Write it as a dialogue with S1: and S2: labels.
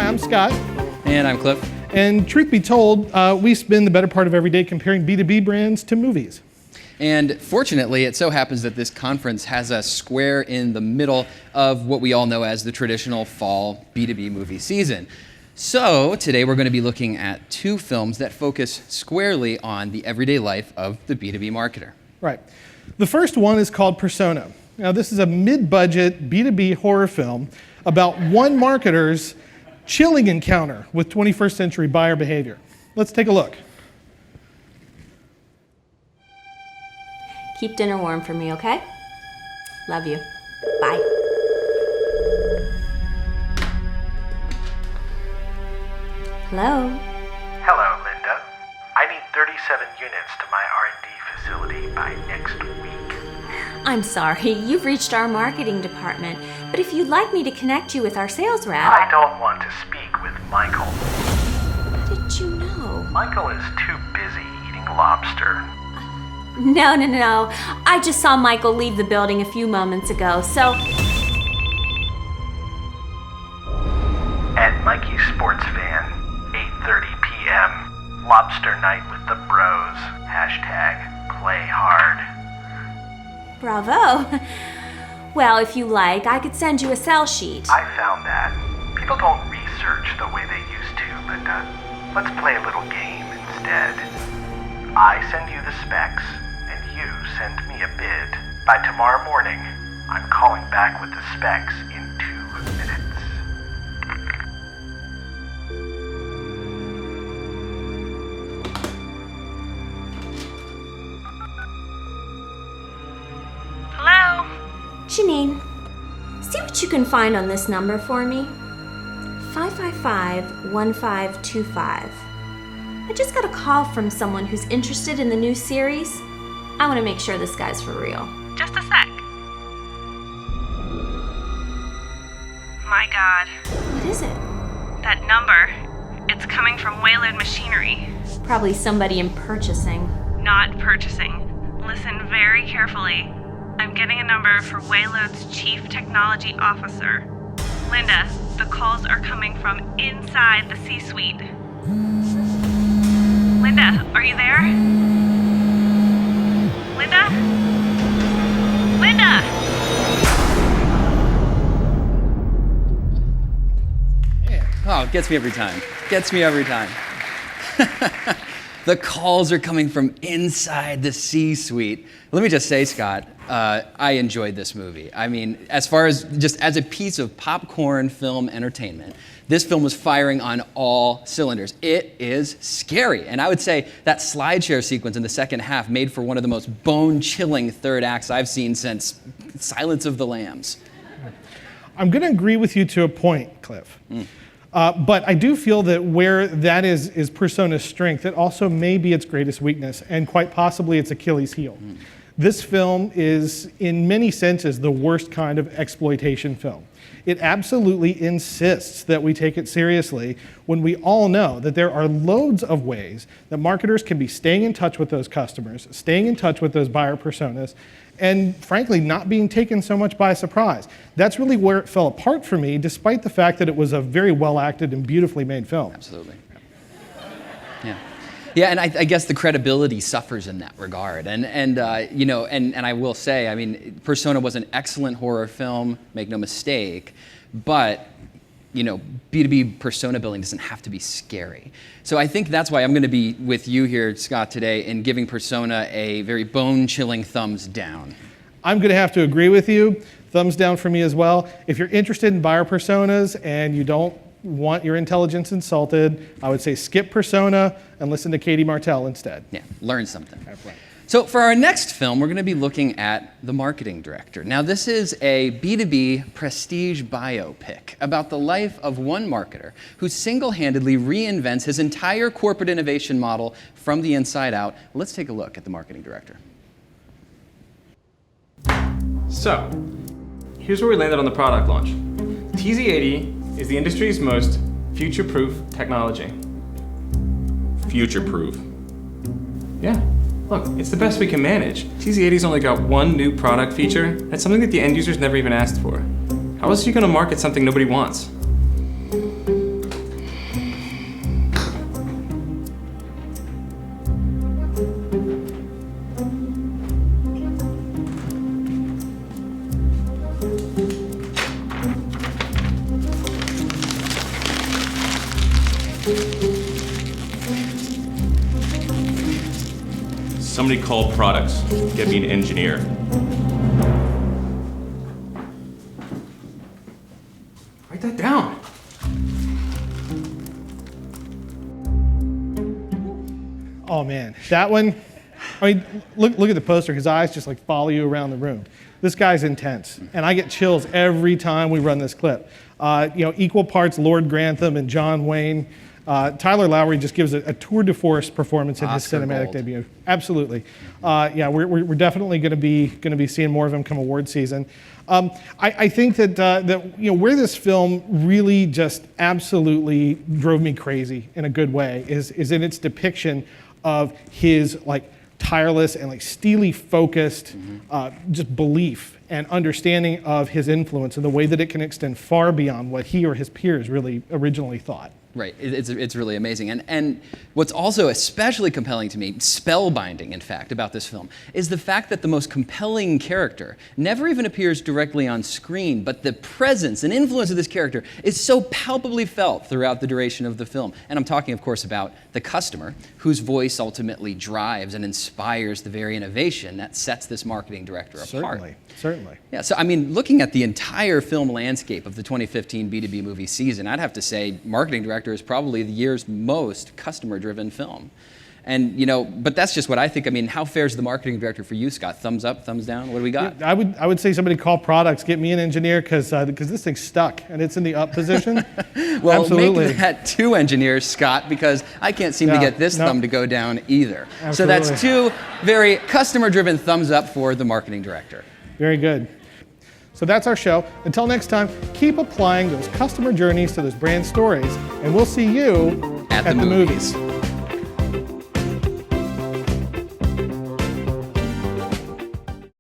S1: I'm Scott.
S2: And I'm Cliff.
S1: And truth be told, we spend the better part of every day comparing B2B brands to movies.
S2: And fortunately, it so happens that this conference has us square in the middle of what we all know as the traditional fall B2B movie season. So today we're going to be looking at two films that focus squarely on the everyday life of the B2B marketer.
S1: Right. The first one is called Persona. Now, this is a mid-budget B2B horror film about one marketer's chilling encounter with 21st century buyer behavior. Let's take a look.
S3: Keep dinner warm for me, okay? Love you. Bye. Hello?
S4: Hello, Linda. I need 37 units to my R&D facility by next week.
S3: I'm sorry, you've reached our marketing department, but if you'd like me to connect you with our sales rep...
S4: I don't want to speak with Michael.
S3: How did you know?
S4: Michael is too busy eating lobster.
S3: No. I just saw Michael leave the building a few moments ago, so...
S4: At Mikey's Sports Van, 8:30 p.m. Lobster night with the bros. #play hard.
S3: Bravo. Well, if you like, I could send you a sell sheet.
S4: I found that. People don't research the way they used to, Linda. Let's play a little game instead. I send you the specs, and you send me a bid. By tomorrow morning, I'm calling back with the specs in 2 minutes.
S5: Hello?
S3: Janine, see what you can find on this number for me. 555-1525. I just got a call from someone who's interested in the new series. I want to make sure this guy's for real.
S5: Just a sec. My God.
S3: What is it?
S5: That number. It's coming from Waylard Machinery.
S3: Probably somebody in purchasing.
S5: Not purchasing. Listen very carefully. I'm getting a number for Waylard's Chief Technology Officer. Linda, the calls are coming from inside the C-suite. Linda, are you there? Linda? Linda!
S2: Oh, it gets me every time. The calls are coming from inside the C-suite. Let me just say, Scott, I enjoyed this movie. I mean, as far as just as a piece of popcorn film entertainment, this film was firing on all cylinders. It is scary. And I would say that slideshare sequence in the second half made for one of the most bone-chilling third acts I've seen since Silence of the Lambs.
S1: I'm going to agree with you to a point, Cliff. But I do feel that where that is Persona's strength, it also may be its greatest weakness, and quite possibly its Achilles heel. This film is, in many senses, the worst kind of exploitation film. It absolutely insists that we take it seriously when we all know that there are loads of ways that marketers can be staying in touch with those customers, staying in touch with those buyer personas, and frankly, not being taken so much by surprise. That's really where it fell apart for me, despite the fact that it was a very well-acted and beautifully made film.
S2: Absolutely. Yeah, and I guess the credibility suffers in that regard. And I will say, I mean, Persona was an excellent horror film, make no mistake, but B2B persona building doesn't have to be scary. So I think that's why I'm going to be with you here, Scott, today in giving Persona a very bone-chilling thumbs down.
S1: I'm going to have to agree with you. Thumbs down for me as well. If you're interested in buyer personas and you don't want your intelligence insulted, I would say skip Persona and listen to Katie Martell instead.
S2: Yeah, learn something. So for our next film, we're going to be looking at The Marketing Director. Now, this is a B2B prestige biopic about the life of one marketer who single-handedly reinvents his entire corporate innovation model from the inside out. Let's take a look at The Marketing Director.
S6: So, here's where we landed on the product launch. TZ80 is the industry's most future-proof technology.
S7: Future-proof?
S6: Yeah. Look, it's the best we can manage. TZ80's only got one new product feature. That's something that the end users never even asked for. How else are you going to market something nobody wants?
S7: Somebody called products. Get me an engineer.
S6: Write that down.
S1: Oh man, that one. I mean, look at the poster. His eyes just like follow you around the room. This guy's intense, and I get chills every time we run this clip. Equal parts Lord Grantham and John Wayne. Tyler Lowry just gives a tour de force performance in his
S2: Oscar
S1: cinematic
S2: gold.
S1: debut. Absolutely. We're definitely going to be seeing more of him come award season. I think that where this film really just absolutely drove me crazy in a good way is in its depiction of his like tireless and like steely focused just belief and understanding of his influence and the way that it can extend far beyond what he or his peers really originally thought.
S2: Right, it's really amazing. And what's also especially compelling to me, spellbinding in fact, about this film, is the fact that the most compelling character never even appears directly on screen, but the presence and influence of this character is so palpably felt throughout the duration of the film. And I'm talking, of course, about the customer, whose voice ultimately drives and inspires the very innovation that sets this marketing director apart.
S1: Certainly.
S2: Yeah, so I mean, looking at the entire film landscape of the 2015 B2B movie season, I'd have to say Marketing Director is probably the year's most customer-driven film. And, but that's just what I think. I mean, how fares the Marketing Director for you, Scott? Thumbs up, thumbs down? What do we got?
S1: I would say somebody call products, get me an engineer, because this thing's stuck and it's in the up position.
S2: Well,
S1: Absolutely.
S2: make that 2 engineers, Scott, because I can't seem to get this thumb to go down either. So that's 2 very customer-driven thumbs up for the Marketing Director.
S1: Very good. So that's our show. Until next time, keep applying those customer journeys to those brand stories, and we'll see you
S2: At the movies.